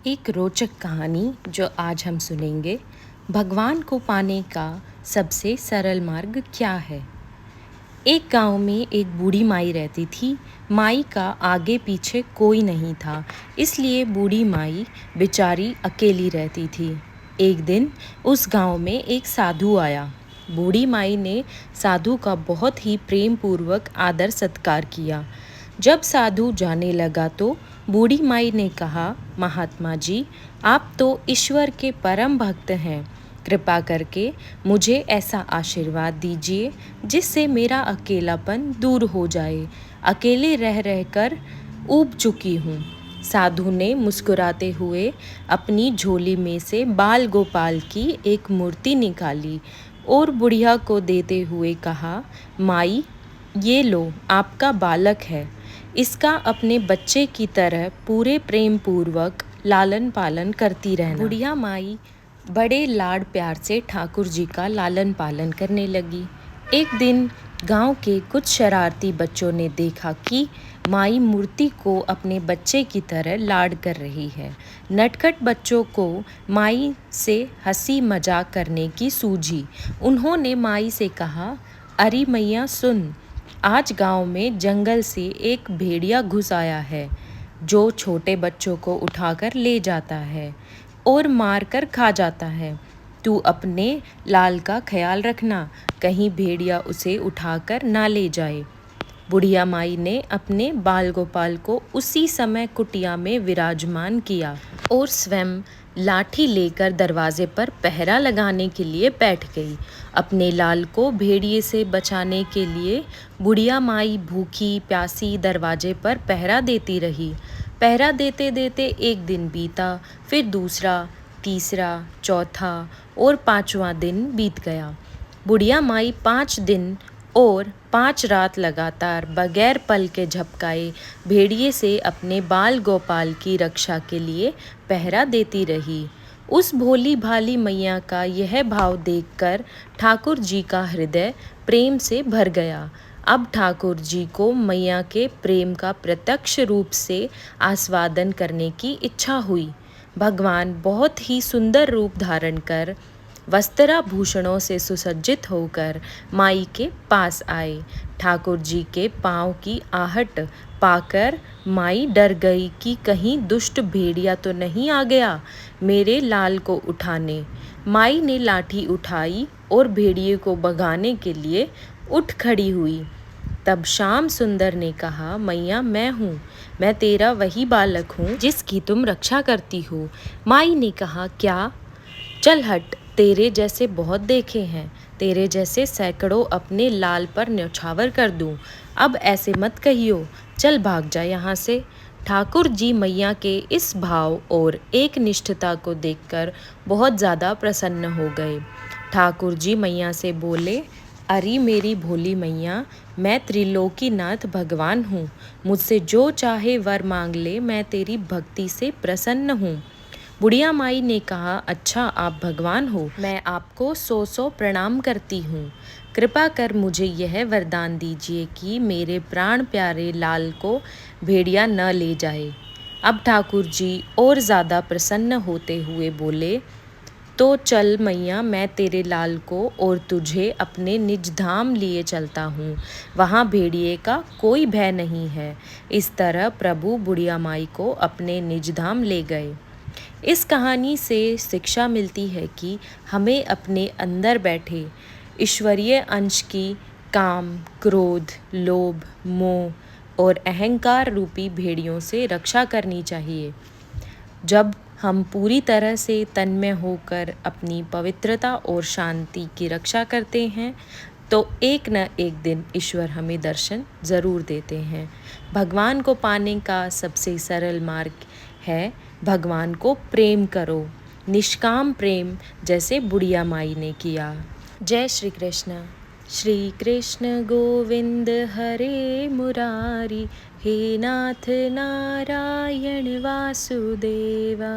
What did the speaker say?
एक रोचक कहानी जो आज हम सुनेंगे। भगवान को पाने का सबसे सरल मार्ग क्या है। एक गांव में एक बूढ़ी माई रहती थी। माई का आगे पीछे कोई नहीं था, इसलिए बूढ़ी माई बेचारी अकेली रहती थी। एक दिन उस गांव में एक साधु आया। बूढ़ी माई ने साधु का बहुत ही प्रेम पूर्वक आदर सत्कार किया। जब साधु जाने लगा तो बूढ़ी माई ने कहा, महात्मा जी, आप तो ईश्वर के परम भक्त हैं। कृपा करके मुझे ऐसा आशीर्वाद दीजिए जिससे मेरा अकेलापन दूर हो जाए। अकेले रह रहकर ऊब चुकी हूँ। साधु ने मुस्कुराते हुए अपनी झोली में से बाल गोपाल की एक मूर्ति निकाली और बुढ़िया को देते हुए कहा, माई, ये लो, आपका बालक है। इसका अपने बच्चे की तरह पूरे प्रेम पूर्वक लालन पालन करती रहना। बुढ़िया माई बड़े लाड प्यार से ठाकुर जी का लालन पालन करने लगी। एक दिन गांव के कुछ शरारती बच्चों ने देखा कि माई मूर्ति को अपने बच्चे की तरह लाड कर रही है। नटखट बच्चों को माई से हंसी मजाक करने की सूझी। उन्होंने माई से कहा, अरे मैया सुन, आज गांव में जंगल से एक भेड़िया घुस आया है जो छोटे बच्चों को उठाकर ले जाता है और मार कर खा जाता है। तू अपने लाल का ख्याल रखना, कहीं भेड़िया उसे उठाकर ना ले जाए। बुढ़िया माई ने अपने बाल गोपाल को उसी समय कुटिया में विराजमान किया और स्वयं लाठी लेकर दरवाजे पर पहरा लगाने के लिए बैठ गई। अपने लाल को भेड़िए से बचाने के लिए बुढ़िया माई भूखी प्यासी दरवाजे पर पहरा देती रही। पहरा देते देते एक दिन बीता, फिर दूसरा, तीसरा, चौथा और पांचवा दिन बीत गया। बुढ़िया माई 5 दिन और 5 रात लगातार बगैर पल के झपकाए भेड़िए से अपने बाल गोपाल की रक्षा के लिए पहरा देती रही। उस भोली भाली मैया का यह भाव देखकर ठाकुर जी का हृदय प्रेम से भर गया। अब ठाकुर जी को मैया के प्रेम का प्रत्यक्ष रूप से आस्वादन करने की इच्छा हुई। भगवान बहुत ही सुंदर रूप धारण कर वस्त्राभूषणों से सुसज्जित होकर माई के पास आए। ठाकुर जी के पाँव की आहट पाकर माई डर गई कि कहीं दुष्ट भेड़िया तो नहीं आ गया मेरे लाल को उठाने। माई ने लाठी उठाई और भेड़िए को भगाने के लिए उठ खड़ी हुई। तब श्याम सुंदर ने कहा, मैया, मैं तेरा वही बालक हूँ जिसकी तुम रक्षा करती हो। माई ने कहा, क्या? चल हट, तेरे जैसे बहुत देखे हैं, तेरे जैसे सैकड़ों अपने लाल पर न्यौछावर कर दूं। अब ऐसे मत कहियो, चल भाग जा यहाँ से। ठाकुर जी मैया के इस भाव और एक निष्ठता को देखकर बहुत ज़्यादा प्रसन्न हो गए। ठाकुर जी मैया से बोले, अरे मेरी भोली मैया, मैं त्रिलोकीनाथ भगवान हूँ। मुझसे जो चाहे वर मांग ले, मैं तेरी भक्ति से प्रसन्न हूँ। बुढ़िया माई ने कहा, अच्छा, आप भगवान हो, मैं आपको 100 प्रणाम करती हूँ। कृपा कर मुझे यह वरदान दीजिए कि मेरे प्राण प्यारे लाल को भेड़िया न ले जाए। अब ठाकुर जी और ज़्यादा प्रसन्न होते हुए बोले, तो चल मैया, मैं तेरे लाल को और तुझे अपने निज धाम लिए चलता हूँ। वहाँ भेड़िए का कोई भय नहीं है। इस तरह प्रभु बुढ़िया माई को अपने निज धाम ले गए। इस कहानी से शिक्षा मिलती है कि हमें अपने अंदर बैठे ईश्वरीय अंश की काम, क्रोध, लोभ, मोह और अहंकार रूपी भेड़ियों से रक्षा करनी चाहिए। जब हम पूरी तरह से तन्मय होकर अपनी पवित्रता और शांति की रक्षा करते हैं तो एक न एक दिन ईश्वर हमें दर्शन ज़रूर देते हैं। भगवान को पाने का सबसे सरल मार्ग है, भगवान को प्रेम करो, निष्काम प्रेम, जैसे बुढ़िया माई ने किया। जय श्री कृष्ण। श्री कृष्ण गोविंद हरे मुरारी, हे नाथ नारायण वासुदेवा।